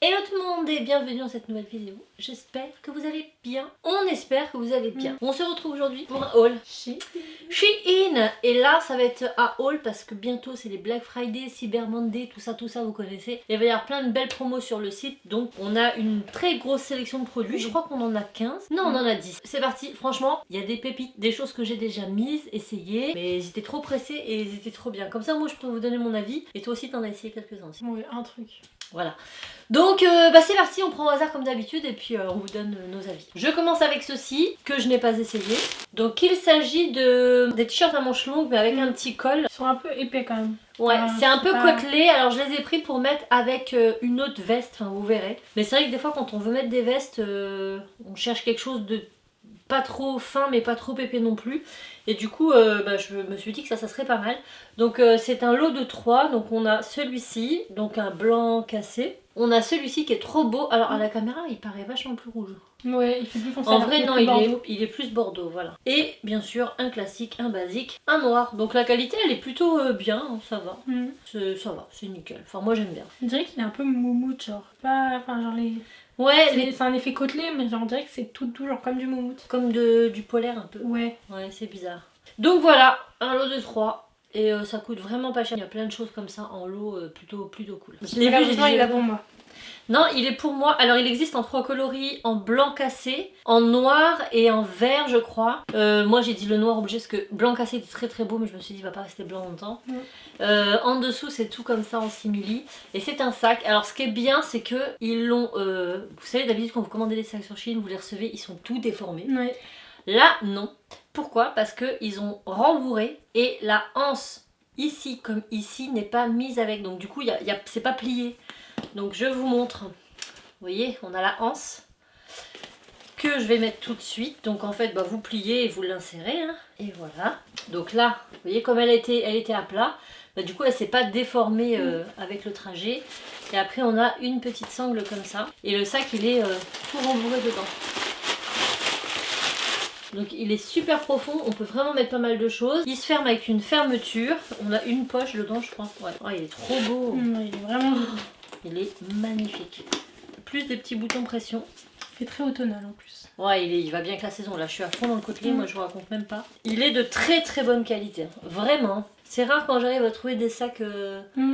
Hello tout le monde et bienvenue dans cette nouvelle vidéo. J'espère que vous allez bien. On espère que vous allez bien. On se retrouve aujourd'hui pour un haul Shein. Et là ça va être un haul parce que bientôt c'est les Black Friday, Cyber Monday, tout ça vous connaissez. Il va y avoir plein de belles promos sur le site. Donc on a une très grosse sélection de produits. Je crois qu'on en a 15. Non, on en a 10. C'est parti. Franchement, il y a des pépites, des choses que j'ai déjà mises, essayées. Mais ils étaient trop pressés et ils étaient trop bien. Comme ça moi je peux vous donner mon avis. Et toi aussi t'en as essayé quelques-uns aussi. Oui, un truc. Voilà. Donc c'est parti, on prend au hasard comme d'habitude et puis on vous donne nos avis. Je commence avec ceci que je n'ai pas essayé. Donc il s'agit des t-shirts à manches longues mais avec un petit col. Ils sont un peu épais quand même. Ouais, c'est un peu côtelé. Alors je les ai pris pour mettre avec une autre veste, enfin vous verrez. Mais c'est vrai que des fois quand on veut mettre des vestes, on cherche quelque chose de pas trop fin mais pas trop épais non plus. Et du coup je me suis dit que ça serait pas mal. Donc c'est un lot de 3. Donc on a celui-ci, donc un blanc cassé. On a celui-ci qui est trop beau. Alors à la caméra il paraît vachement plus rouge. Ouais, il fait plus foncé. En vrai non, il est plus bordeaux, voilà. Et bien sûr un classique, un basique, un noir. Donc la qualité elle est plutôt bien, hein, ça va. Ça va, c'est nickel. Enfin moi j'aime bien. Je dirais qu'il est un peu moumoute genre. Pas, enfin genre les... Ouais, c'est un effet côtelé mais genre on dirait que c'est tout genre comme du moumoute. Comme du polaire un peu. Ouais. Ouais, c'est bizarre. Donc voilà, un lot de 3. Et ça coûte vraiment pas cher. Il y a plein de choses comme ça en lot plutôt cool. Je l'ai vu, j'ai dit, il est pour moi. Non, il est pour moi. Alors il existe en 3 coloris, en blanc cassé, en noir et en vert je crois. Moi j'ai dit le noir obligé parce que blanc cassé était très très beau mais je me suis dit il va pas rester blanc longtemps. En dessous c'est tout comme ça en simili. Et c'est un sac. Alors ce qui est bien c'est que ils l'ont... vous savez d'habitude quand vous commandez des sacs sur Shein, vous les recevez, ils sont tout déformés. Ouais. Là non. Pourquoi? Parce qu'ils ont rembourré et la anse ici comme ici n'est pas mise avec. Donc du coup c'est pas plié. Donc je vous montre. Vous voyez, on a la anse que je vais mettre tout de suite. Donc en fait vous pliez et vous l'insérez. Hein, et voilà. Donc là, vous voyez comme elle était à plat. Du coup elle s'est pas déformée avec le trajet. Et après on a une petite sangle comme ça. Et le sac il est tout rembourré dedans. Donc il est super profond, on peut vraiment mettre pas mal de choses. Il se ferme avec une fermeture. On a une poche dedans je crois. Ouais. Oh, il est trop beau. Il est vraiment beau. Il est magnifique. Plus des petits boutons pression. Il fait très automnal en plus. Ouais, il va bien avec la saison. Là je suis à fond dans le côtelé, moi je vous raconte même pas. Il est de très très bonne qualité. Vraiment. C'est rare quand j'arrive à trouver des sacs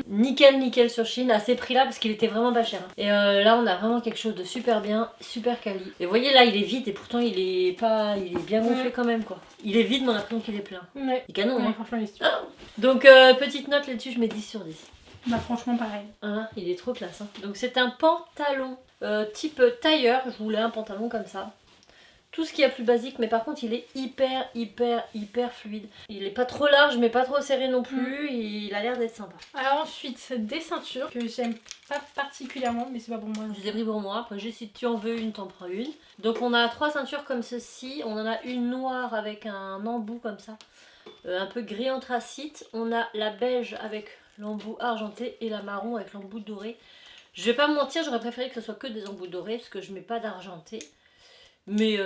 nickel sur Shein à ces prix là parce qu'il était vraiment pas cher. Et là on a vraiment quelque chose de super bien, super quali. Et vous voyez là il est vide et pourtant il est bien gonflé quand même quoi. Il est vide mais on a l'impression qu'il est plein. Ouais. Il est canon hein. Franchement il est super. Donc petite note là-dessus, je mets 10 sur 10. Bah franchement pareil. Ah, il est trop classe. Hein. Donc c'est un pantalon type tailleur. Je voulais un pantalon comme ça. Tout ce qui est plus basique, mais par contre il est hyper fluide. Il est pas trop large mais pas trop serré non plus. Il a l'air d'être sympa. Alors ensuite des ceintures que j'aime pas particulièrement mais c'est pas pour moi. Je les ai pris pour moi. Après si tu en veux une, t'en prends une. Donc on a 3 ceintures comme ceci. On en a une noire avec un embout comme ça. Un peu gris anthracite. On a la beige avec l'embout argenté et la marron avec l'embout doré. Je vais pas me mentir, j'aurais préféré que ce soit que des embouts dorés parce que je mets pas d'argenté. Mais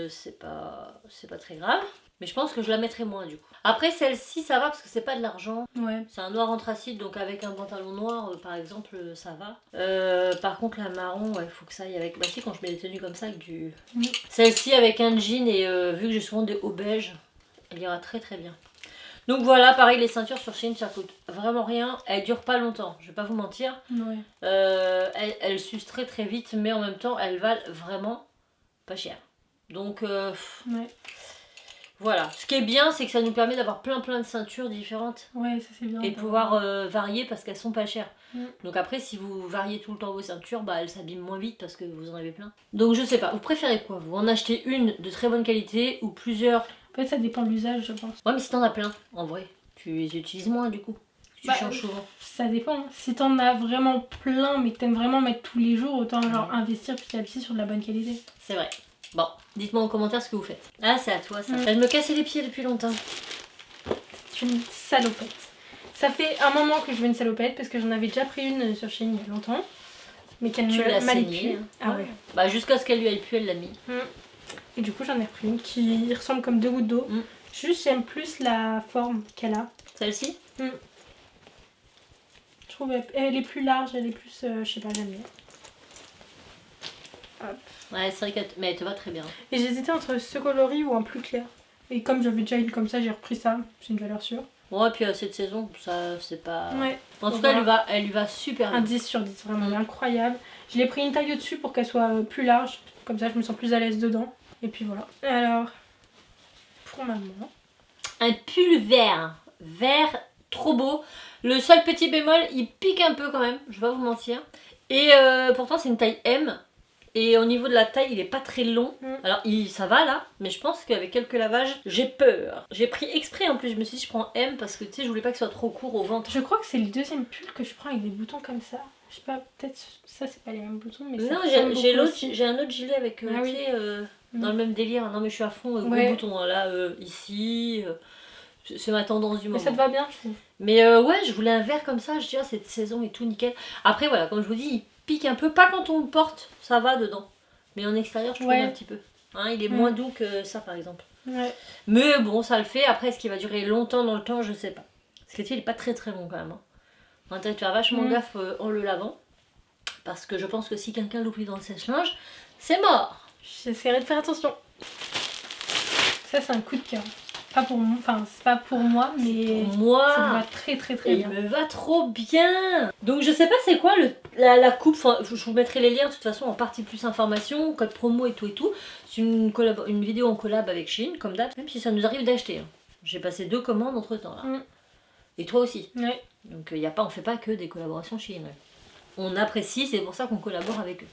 c'est pas très grave. Mais je pense que je la mettrai moins du coup. Après celle-ci ça va parce que c'est pas de l'argent. Ouais. C'est un noir anthracite donc avec un pantalon noir par exemple ça va. Par contre la marron il faut que ça aille avec... Bah si quand je mets des tenues comme ça avec du... Celle-ci avec un jean et vu que j'ai souvent des hauts beige, elle ira très bien. Donc voilà, pareil les ceintures sur Shein ça coûte vraiment rien. Elles durent pas longtemps, je vais pas vous mentir. Ouais. Elles s'usent très vite mais en même temps elles valent vraiment pas cher. Donc ouais. Voilà, ce qui est bien c'est que ça nous permet d'avoir plein de ceintures différentes. Ouais, ça c'est bien. Et de pouvoir varier parce qu'elles sont pas chères. Donc après si vous variez tout le temps vos ceintures, elles s'abîment moins vite parce que vous en avez plein. Donc je sais pas, vous préférez quoi? Vous en achetez une de très bonne qualité ou plusieurs? En fait ça dépend de l'usage je pense. Ouais mais si t'en as plein, en vrai, tu les utilises moins du coup. Tu changes souvent. Ça dépend. Si t'en as vraiment plein mais que t'aimes vraiment mettre tous les jours, autant genre investir petit à petit sur de la bonne qualité. C'est vrai. Bon, dites-moi en commentaire ce que vous faites. Ah c'est à toi ça. Elle me cassait les pieds depuis longtemps. C'est une salopette. Ça fait un moment que je veux une salopette parce que j'en avais déjà pris une sur Shein il y a longtemps. Mais qu'elle ne m'allait plus. Ah ouais. Bah jusqu'à ce qu'elle lui aille plus, elle l'a mis. Et du coup j'en ai repris une qui ressemble comme 2 gouttes d'eau. Juste j'aime plus la forme qu'elle a. Celle-ci Je trouve elle est plus large, elle est plus... je sais pas, j'aime bien. Hop. Ouais, c'est vrai mais elle te va très bien. Et j'hésitais entre ce coloris ou un plus clair. Et comme j'avais déjà une comme ça, j'ai repris ça. C'est une valeur sûre. Ouais, puis cette saison, ça c'est pas... Ouais. En tout cas, elle lui va super bien. Un 10 sur 10, vraiment, elle est incroyable. Je l'ai pris une taille au-dessus pour qu'elle soit plus large. Comme ça, je me sens plus à l'aise dedans. Et puis voilà. Alors, pour maman... Un pull vert. Vert, trop beau. Le seul petit bémol, il pique un peu quand même, je vais pas vous mentir. Et pourtant, c'est une taille M. Et au niveau de la taille, il est pas très long. Alors, ça va là, mais je pense qu'avec quelques lavages, j'ai peur. J'ai pris exprès en plus, je me suis dit, je prends M parce que tu sais, je voulais pas que ce soit trop court au ventre. Je crois que c'est le deuxième pull que je prends avec des boutons comme ça. Je sais pas, peut-être ça, c'est pas les mêmes boutons, mais non, j'ai un autre gilet avec, dans le même délire. Non, mais je suis à fond, gros boutons. Hein, là, ici, c'est ma tendance du moment. Mais ça te va bien, je trouve. Mais ouais, je voulais un vert comme ça, je dis, cette saison et tout, nickel. Après, voilà, comme je vous dis, il pique un peu, pas quand on le porte, ça va dedans. Mais en extérieur, je trouve un petit peu. Hein, il est moins doux que ça, par exemple. Ouais. Mais bon, ça le fait. Après, est-ce qu'il va durer longtemps dans le temps, je sais pas. Parce que il est pas très très long quand même. Hein. On va faire vachement gaffe en le lavant. Parce que je pense que si quelqu'un l'oublie dans le sèche-linge, c'est mort. J'essaierai de faire attention. Ça, c'est un coup de cœur. Pas pour moi, enfin c'est pas pour moi, mais pour moi. Ça me va très très très bien. Il me va trop bien. Donc je sais pas c'est quoi la coupe, enfin, je vous mettrai les liens de toute façon en partie plus information, code promo et tout et tout. C'est une vidéo en collab avec Shein comme d'hab, même si ça nous arrive d'acheter. Hein. J'ai passé 2 commandes entre temps là. Et toi aussi. Ouais. Donc on fait pas que des collaborations Shein. Ouais. On apprécie, c'est pour ça qu'on collabore avec eux.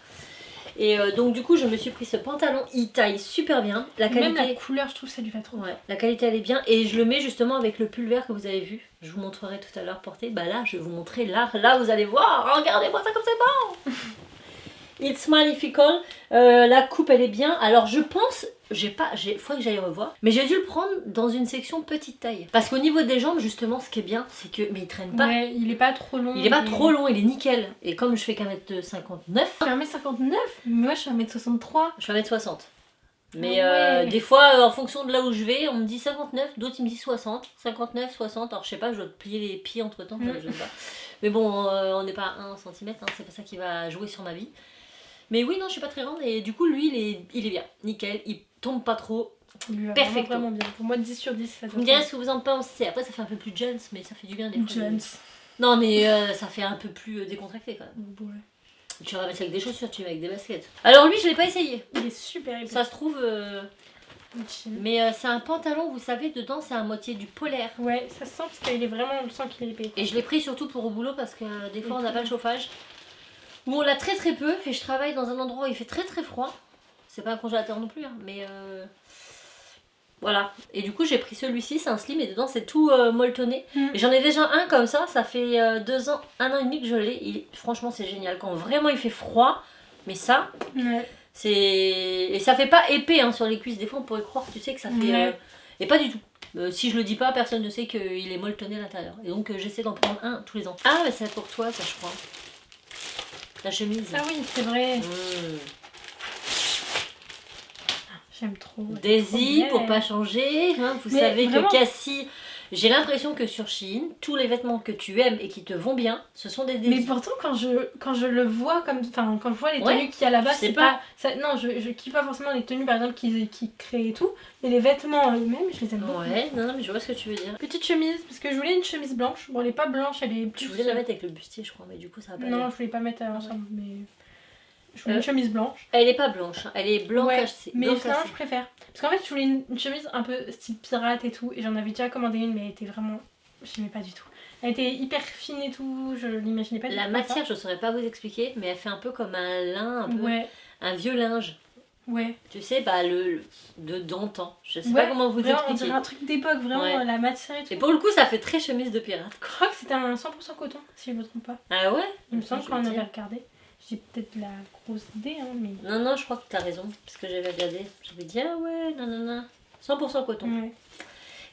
Et donc du coup je me suis pris ce pantalon, il taille super bien. La qualité... Même la couleur je trouve ça lui va trop. Ouais, la qualité elle est bien et je le mets justement avec le pull vert que vous avez vu. Je vous montrerai tout à l'heure porté. Bah là je vais vous montrer là vous allez voir, regardez-moi ça comme c'est bon. It's magnifical. La coupe elle est bien. Alors je pense, faut que j'aille revoir. Mais j'ai dû le prendre dans une section petite taille. Parce qu'au niveau des jambes justement ce qui est bien c'est que, mais il traîne pas. Ouais, il est pas trop long. Il est pas trop long, il est nickel. Et comme je fais qu'1m59. Je fais 1m59, mais moi je fais 1m63. Je fais 1m60. Mais des fois, en fonction de là où je vais, on me dit 59, d'autres ils me disent 60, 59, 60. Alors je sais pas, je dois plier les pieds entre temps, je sais pas. Mais bon, on n'est pas à 1 cm, hein, c'est pas ça qui va jouer sur ma vie. Mais oui, non, je suis pas très grande et du coup, lui, il est bien, nickel, il tombe pas trop. Perfect. Vraiment bien. Pour moi, 10 sur 10. Ça vous me direz ce que vous en pensez. Après, ça fait un peu plus jeans, mais ça fait du bien des fois. Jeans. Non, mais ça fait un peu plus décontracté quand même. Ouais. Tu vas mettre avec des chaussures, tu mets avec des baskets. Alors lui, je l'ai pas essayé. Il est super épais. Ça se trouve... Mais c'est un pantalon, vous savez, dedans c'est à moitié du polaire. Ouais, ça se sent parce qu'il est vraiment, on sent qu'il est épais. Et je l'ai pris surtout pour au boulot parce que des fois on n'a pas le chauffage. Où on l'a très très peu et je travaille dans un endroit où il fait très très froid. C'est pas un congélateur non plus, hein, mais voilà. Et du coup j'ai pris celui-ci, c'est un slim et dedans c'est tout molletonné. Et j'en ai déjà un comme ça fait 2 ans, 1 an et demi que je l'ai. Franchement c'est génial. Quand vraiment il fait froid, mais ça... Ouais. Et ça fait pas épais hein, sur les cuisses. Des fois on pourrait croire que tu sais que ça fait... Et pas du tout. Si je le dis pas, personne ne sait qu'il est molletonné à l'intérieur. Et donc j'essaie d'en prendre un tous les ans. Ah mais c'est pour toi ça je crois. La chemise. Ah oui c'est vrai. J'aime trop. Daisy pour pas changer. Hein, vous savez vraiment... que Cassie... J'ai l'impression que sur Shein, tous les vêtements que tu aimes et qui te vont bien, ce sont des Daisy. Mais pourtant quand je le vois comme, enfin quand je vois les tenues qu'il y a là-bas, c'est pas ça, non, je kiffe pas forcément les tenues par exemple qui créent et tout, mais les vêtements eux-mêmes, je les aime beaucoup. Ouais, non mais je vois ce que tu veux dire. Petite chemise parce que je voulais une chemise blanche. Bon, elle est pas blanche, elle est plus... Tu voulais la mettre avec le bustier, je crois, mais du coup ça va pas. Non, je voulais pas mettre ensemble, mais je voulais une chemise blanche. Elle est pas blanche, elle est blanc cassé. Mais finalement je préfère. Parce qu'en fait, je voulais une chemise un peu style pirate et tout, et j'en avais déjà commandé une, mais elle était vraiment... Je l'aimais pas du tout. Elle était hyper fine et tout, je l'imaginais pas du tout. La matière, je saurais pas vous expliquer, mais elle fait un peu comme un lin, un peu un vieux linge. Ouais. Tu sais, bah de d'antan. Je sais pas comment vous expliquer. On dirait un truc d'époque, vraiment, la matière et tout. Et pour le coup, ça fait très chemise de pirate. Je crois que c'était un 100% coton, si je me trompe pas. Ah ouais? Il me semble qu'on avait regardé. J'ai peut-être la grosse idée, hein, mais... Non, je crois que t'as raison, parce que j'avais regardé. J'avais dit, ah ouais, non. 100% coton. Ouais.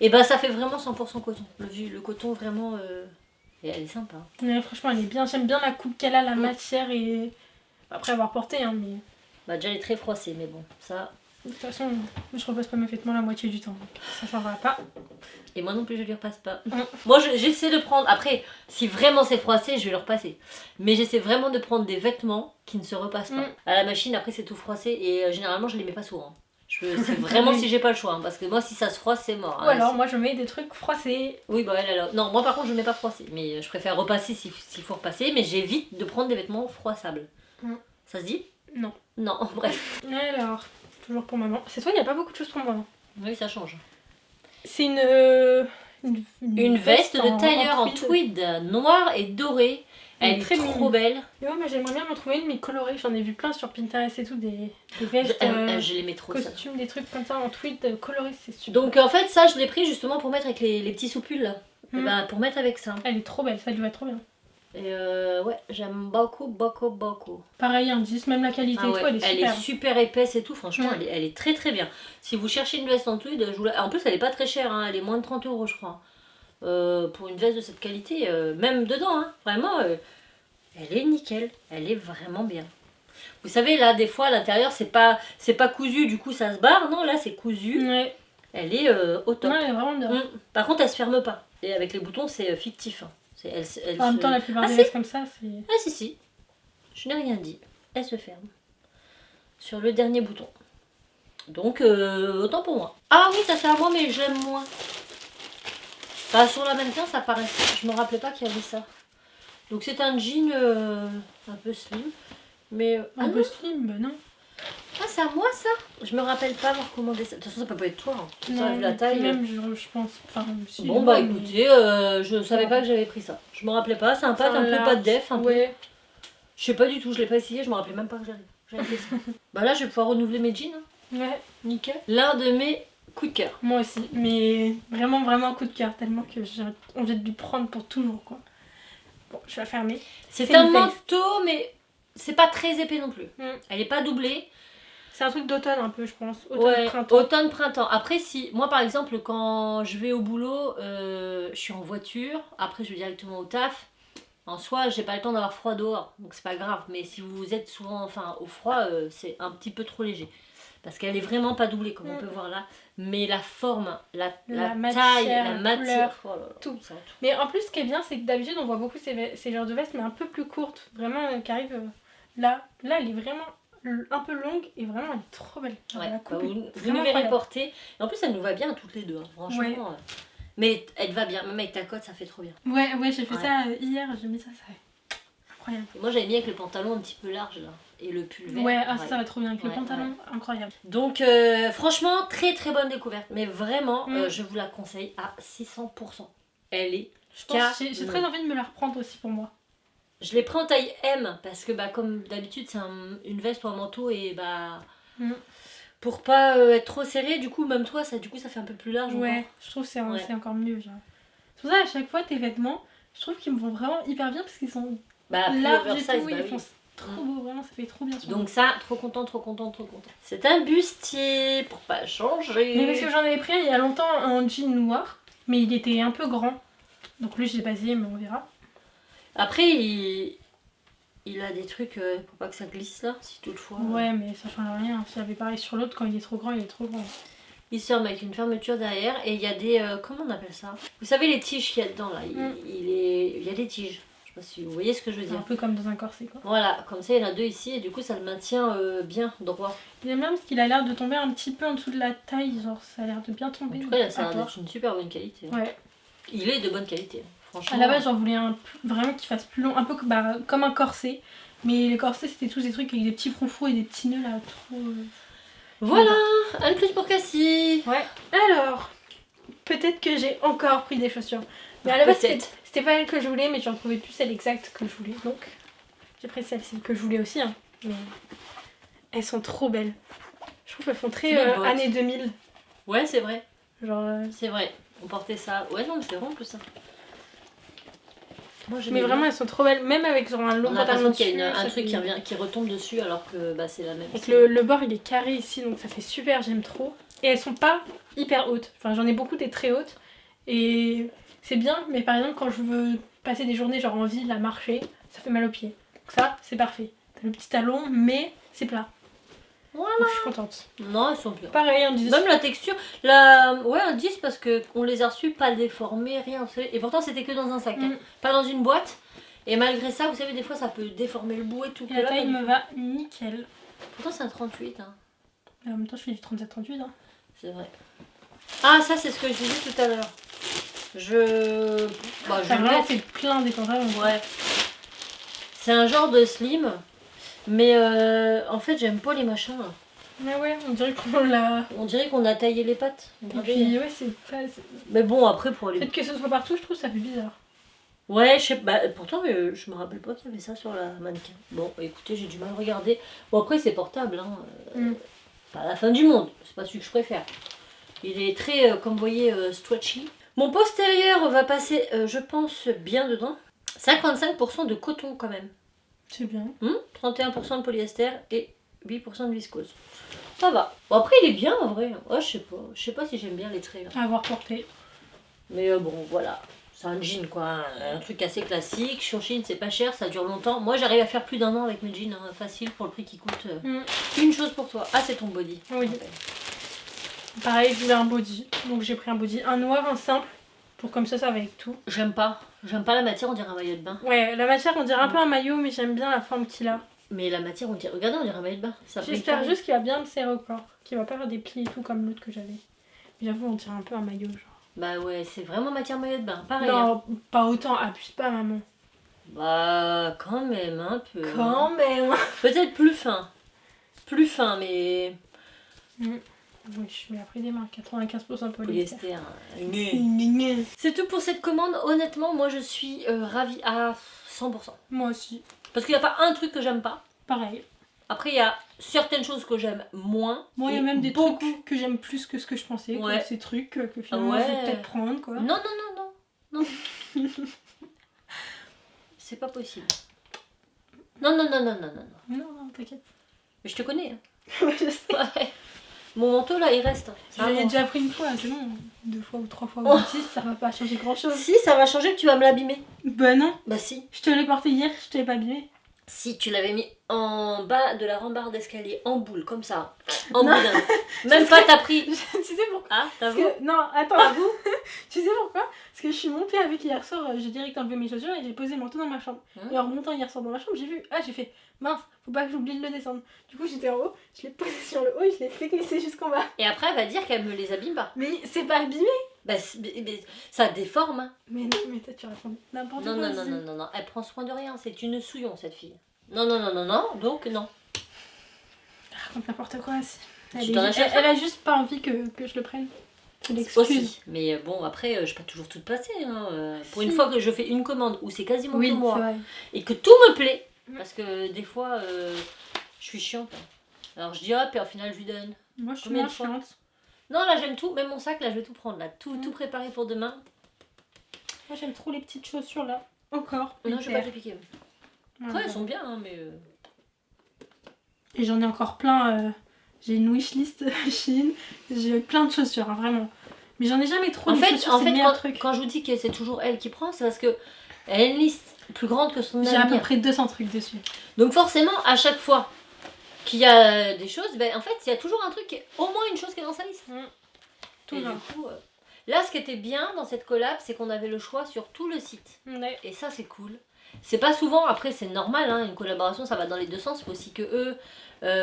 Et bah ça fait vraiment 100% coton. Le coton vraiment... Et elle est sympa. Ouais, franchement elle est bien. J'aime bien la coupe qu'elle a, la matière et... Après avoir porté, hein, mais... Bah déjà elle est très froissée, mais bon, ça... De toute façon, je repasse pas mes vêtements la moitié du temps, donc ça changera pas. Et moi non plus, je lui repasse pas. Moi, j'essaie de prendre... Après, si vraiment c'est froissé, je vais le repasser. Mais j'essaie vraiment de prendre des vêtements qui ne se repassent pas. À la machine, après, c'est tout froissé. Et généralement, je les mets pas souvent. C'est vraiment si j'ai pas le choix. Parce que moi, si ça se froisse, c'est mort. Ou alors, moi, je mets des trucs froissés. Oui, bah elle. Non, moi, par contre, je mets pas froissé. Mais je préfère repasser s'il faut repasser. Mais j'évite de prendre des vêtements froissables. Ça se dit? Non. Non, bref. Alors, toujours pour maman. C'est toi, il n'y a pas beaucoup de choses pour moi. Oui, ça change. C'est une veste de tailleur en tweed noir et doré. Elle est très trop belle. Et ouais, mais j'aimerais bien m'en trouver une, mais colorée. J'en ai vu plein sur Pinterest et tout, des vestes, je les mets trop, costumes, ça. Des trucs comme ça en tweed colorés, c'est super. Donc en fait, ça, je l'ai pris justement pour mettre avec les petits soupules là. Et ben, pour mettre avec ça. Elle est trop belle, ça lui va trop bien. Et ouais, j'aime beaucoup. Pareil, indice, même la qualité et tout, elle est super. Elle est super épaisse et tout, franchement, elle est très très bien. Si vous cherchez une veste en tweed, en plus elle est pas très chère, hein, elle est moins de 30 € je crois. Pour une veste de cette qualité, même dedans, hein, vraiment, elle est nickel, elle est vraiment bien. Vous savez, là, des fois, à l'intérieur, c'est pas cousu, du coup ça se barre, non, là c'est cousu. Ouais. Elle est au top. Ouais, elle est vraiment bien. Par contre, elle se ferme pas. Et avec les boutons, c'est fictif. Hein. En même temps, la plupart des vestes comme ça, c'est... Ah si. Je n'ai rien dit. Elle se ferme. Sur le dernier bouton. Donc, autant pour moi. Ah oui, ça c'est à moi, mais je l'aime moins. Bah, sur la mannequin, ça paraît... Je me rappelais pas qu'il y avait ça. Donc c'est un jean un peu slim. Mais... un peu slim, bah non. Ah, c'est à moi ça? Je me rappelle pas avoir commandé ça. De toute façon, ça peut pas être toi. Hein. Non, ça, vu la taille. Même, je pense. Enfin, si bon, bah écoutez, je savais pas que j'avais pris ça. Je me rappelais pas. C'est un pack un peu pas de def. Un peu. Je sais pas du tout, je l'ai pas essayé. Je me rappelais même pas que j'avais fait ça. Bah là, je vais pouvoir renouveler mes jeans. Hein. Ouais, nickel. L'un de mes coups de cœur. Moi aussi, mais vraiment coup de cœur. Tellement que j'ai envie de lui prendre pour toujours, quoi. Bon, je vais la fermer. C'est un manteau, mais c'est pas très épais non plus. Elle est pas doublée. C'est un truc d'automne un peu, je pense. Automne-printemps. Après, si moi par exemple, quand je vais au boulot, je suis en voiture, après je vais directement au taf. En soi, j'ai pas le temps d'avoir froid dehors, donc c'est pas grave. Mais si vous êtes souvent au froid, c'est un petit peu trop léger. Parce qu'elle est vraiment pas doublée, comme on peut voir là. Mais la forme, la taille, la matière, tout. Mais en plus, ce qui est bien, c'est que d'habitude, on voit beaucoup ces genres de vestes, mais un peu plus courtes. Vraiment, qui arrivent là. Là, elle est vraiment un peu longue et vraiment, elle est trop belle. Ouais, vous nous verrez porter. Et en plus, elle nous va bien toutes les deux, hein, franchement. Ouais. Mais elle va bien, même avec ta cote, ça fait trop bien. Ouais, j'ai fait ça hier, j'ai mis ça incroyable. Et moi, j'avais mis avec le pantalon un petit peu large là. Et le pull vert. Ouais, ça va trop bien avec le pantalon, incroyable. Donc franchement, très très bonne découverte. Mais vraiment, je vous la conseille à 600%. Elle est j'ai très envie de me la reprendre aussi pour moi. Je l'ai pris en taille M parce que comme d'habitude, c'est une veste ou un manteau et pour pas être trop serré, du coup, même toi, ça fait un peu plus large. Ouais, je trouve que c'est encore mieux. Genre. C'est pour ça, à chaque fois, tes vêtements, je trouve qu'ils me vont vraiment hyper bien parce qu'ils sont larges et tout, ils font trop beau, vraiment, ça fait trop bien. Donc ça, trop content. C'est un bustier pour pas changer. Mais parce que j'en avais pris il y a longtemps un jean noir, mais il était un peu grand. Donc lui, je l'ai pas essayé, mais on verra. Après, il a des trucs pour pas que ça glisse là, si toutefois. Ouais, mais ça change rien. Si j'avais pareil sur l'autre, quand il est trop grand, il est trop grand. Il se ferme avec une fermeture derrière et il y a des... comment on appelle ça? Vous savez les tiges qu'il y a dedans là, il y a des tiges. Je sais pas si vous voyez ce que je veux dire. Un peu comme dans un corset quoi. Voilà, comme ça il y en a deux ici et du coup ça le maintient bien droit. Il aime bien parce qu'il a l'air de tomber un petit peu en dessous de la taille, genre ça a l'air de bien tomber. En tout cas ça a l'air d'être une super bonne qualité. Ouais. Il est de bonne qualité, franchement. À la base j'en voulais un vraiment qui fasse plus long, un peu comme un corset. Mais les corsets c'était tous des trucs avec des petits froufrous et des petits nœuds là, trop... Voilà, un de plus pour Cassie. Ouais. Alors, peut-être que j'ai encore pris des chaussures. Mais à la base c'était pas elle que je voulais, mais j'en trouvais plus celle exacte que je voulais. Donc j'ai pris celle-ci que je voulais aussi. Hein. Mais elles sont trop belles. Je trouve qu'elles font très années 2000. Ouais, c'est vrai. Genre. C'est vrai. On portait ça. Ouais, non, mais c'est vraiment plus ça. Moi, mais vraiment, elles sont trop belles. Même avec genre un long pantalon dessus. Il y a un truc qui retombe dessus alors que c'est la même. Avec le bord, il est carré ici, donc ça fait super. J'aime trop. Et elles sont pas hyper hautes. Enfin, j'en ai beaucoup des très hautes. Et c'est bien, mais par exemple, quand je veux passer des journées genre en ville à marcher, ça fait mal aux pieds. Donc ça, c'est parfait. T'as le petit talon, mais c'est plat. Voilà. Donc je suis contente. Non, elles sont bien. Pareil, un 10. Même la texture, ouais, un 10 parce qu'on les a reçus pas déformés, rien. Vous savez. Et pourtant, c'était que dans un sac, hein. Pas dans une boîte. Et malgré ça, vous savez, des fois, ça peut déformer le bout et tout. Et la taille me va nickel. Pourtant, c'est un 38. Hein. Et en même temps, je fais du 37-38. Hein. C'est vrai. Ah, ça, c'est ce que je disais tout à l'heure. Bah, Ça vraiment fait plein des pantalons. Ouais. C'est un genre de slim. Mais en fait, j'aime pas les machins. Là. Mais ouais, on dirait qu'on l'a. On dirait qu'on a taillé les pattes. Et puis, ouais, c'est pas. Mais bon, après, pour les. Le fait que ce soit partout, je trouve ça fait bizarre. Ouais, je sais pas. Pourtant, je me rappelle pas qu'il y avait ça sur la mannequin. Bon, écoutez, j'ai du mal à regarder. Bon, après, c'est portable. Hein. Pas la fin du monde. C'est pas celui que je préfère. Il est très, comme vous voyez, stretchy. Mon postérieur va passer, je pense, bien dedans. 55% de coton quand même. C'est bien. 31% de polyester et 8% de viscose. Ça va. Bon, après, il est bien en vrai. Ouais, je sais pas. Je sais pas si j'aime bien les traits. Là. À avoir porté. Mais bon, voilà. C'est un jean quoi. Un truc assez classique. Sur Chine, c'est pas cher, ça dure longtemps. Moi, j'arrive à faire plus d'un an avec mes jeans. Hein, facile pour le prix qui coûte. Une chose pour toi. Ah, c'est ton body. Oui. Okay. Pareil, je voulais un body. Donc j'ai pris un body. Un noir, un simple. Pour comme ça va avec tout. J'aime pas. J'aime pas la matière, on dirait un maillot de bain. Ouais, la matière, on dirait un peu un maillot, mais j'aime bien la forme qu'il a. Mais la matière, on dirait... Regardez, on dirait un maillot de bain. J'espère juste qu'il va bien me serrer au corps. Qu'il va pas faire des plis et tout comme l'autre que j'avais. Mais j'avoue, on dirait un peu un maillot, genre. Bah ouais, c'est vraiment matière maillot de bain. Pareil. Non, hein. Pas autant. Abuse pas, maman. Bah, quand même, un peu. Quand même. Peut-être plus fin. Plus fin, mais... Oui, je mets après des mains, 95% polyester. C'est tout pour cette commande. Honnêtement, moi je suis ravie à 100%. Moi aussi. Parce qu'il n'y a pas un truc que j'aime pas. Pareil. Après, il y a certaines choses que j'aime moins. Moi, il y a même des trucs que j'aime plus que ce que je pensais. Ouais. Comme ces trucs que finalement, je vais peut-être prendre, quoi. Non. Non. C'est pas possible. Non. Non, t'inquiète. Mais je te connais. Hein. Ouais, je sais. Ouais. Mon manteau là il reste. J'en ai déjà pris une fois, c'est bon. 2 fois ou 3 fois ou 6, ça va pas changer grand chose. Si, ça va changer que tu vas me l'abîmer. Bah non. Bah si. Je te l'ai porté hier, je te l'ai pas abîmé. Si tu l'avais mis en bas de la rambarde d'escalier, en boule, comme ça. En boule. Même pas t'as pris. Tu sais pourquoi? Ah, t'as vu? Non, attends, vous. Tu sais pourquoi? Parce que je suis montée avec hier soir, j'ai direct enlevé mes chaussures et j'ai posé mon manteau dans ma chambre. Et en remontant hier soir dans ma chambre, j'ai vu, j'ai fait mince, faut pas que j'oublie de le descendre. Du coup, j'étais en haut, je l'ai posé sur le haut et je l'ai fait glisser jusqu'en bas. Et après, elle va dire qu'elle me les abîme pas. Mais c'est pas abîmé. Bah, mais ça déforme. Hein. Mais non, mais toi, tu racontes n'importe quoi. Non, elle prend soin de rien, c'est une souillon cette fille. Non, donc non. Elle raconte n'importe quoi aussi. Elle a juste pas envie que je le prenne. C'est l'excuse. Mais bon, après, je peux pas toujours tout passer. Hein. Pour une fois que je fais une commande où c'est quasiment que moi et que tout me plaît, parce que des fois, je suis chiante. Hein. Alors je dis hop, et au final, je lui donne. Moi, je suis moins chiante. Non, là, j'aime tout. Même mon sac, là, je vais tout prendre. Là, tout préparé pour demain. Moi, j'aime trop les petites chaussures là. Encore. Non, je vais pas te piquer. Après, elles sont bien, hein, mais... Et j'en ai encore plein. J'ai une wishlist Chine. J'ai plein de chaussures, hein, vraiment. Mais j'en ai jamais trop. En fait, quand je vous dis que c'est toujours elle qui prend, c'est parce que elle a une liste plus grande que son ami. J'ai à peu près 200 trucs dessus. Donc forcément, à chaque fois qu'il y a des choses, en fait, il y a toujours un truc, au moins une chose qui est dans sa liste. Et du coup, là, ce qui était bien dans cette collab, c'est qu'on avait le choix sur tout le site. Et ça, c'est cool. C'est pas souvent, après c'est normal, hein, une collaboration ça va dans les deux sens, il faut aussi que eux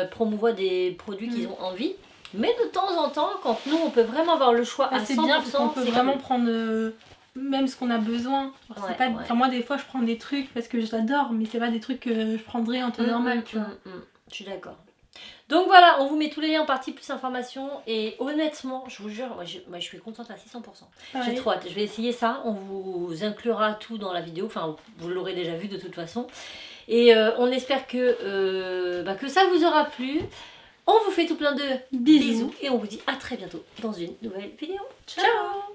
promouvoient des produits qu'ils ont envie. Mais de temps en temps, quand nous on peut vraiment avoir le choix à 100%, c'est bien parce qu'on peut vraiment prendre même ce qu'on a besoin. Moi des fois je prends des trucs parce que j'adore, mais c'est pas des trucs que je prendrais en temps normal, tu vois. Je suis d'accord. Donc voilà, on vous met tous les liens en partie plus informations et honnêtement, je vous jure, moi je suis contente à 600%. J'ai trop hâte, je vais essayer ça, on vous inclura tout dans la vidéo, enfin vous l'aurez déjà vu de toute façon. Et on espère que ça vous aura plu. On vous fait tout plein de bisous et on vous dit à très bientôt dans une nouvelle vidéo. Ciao.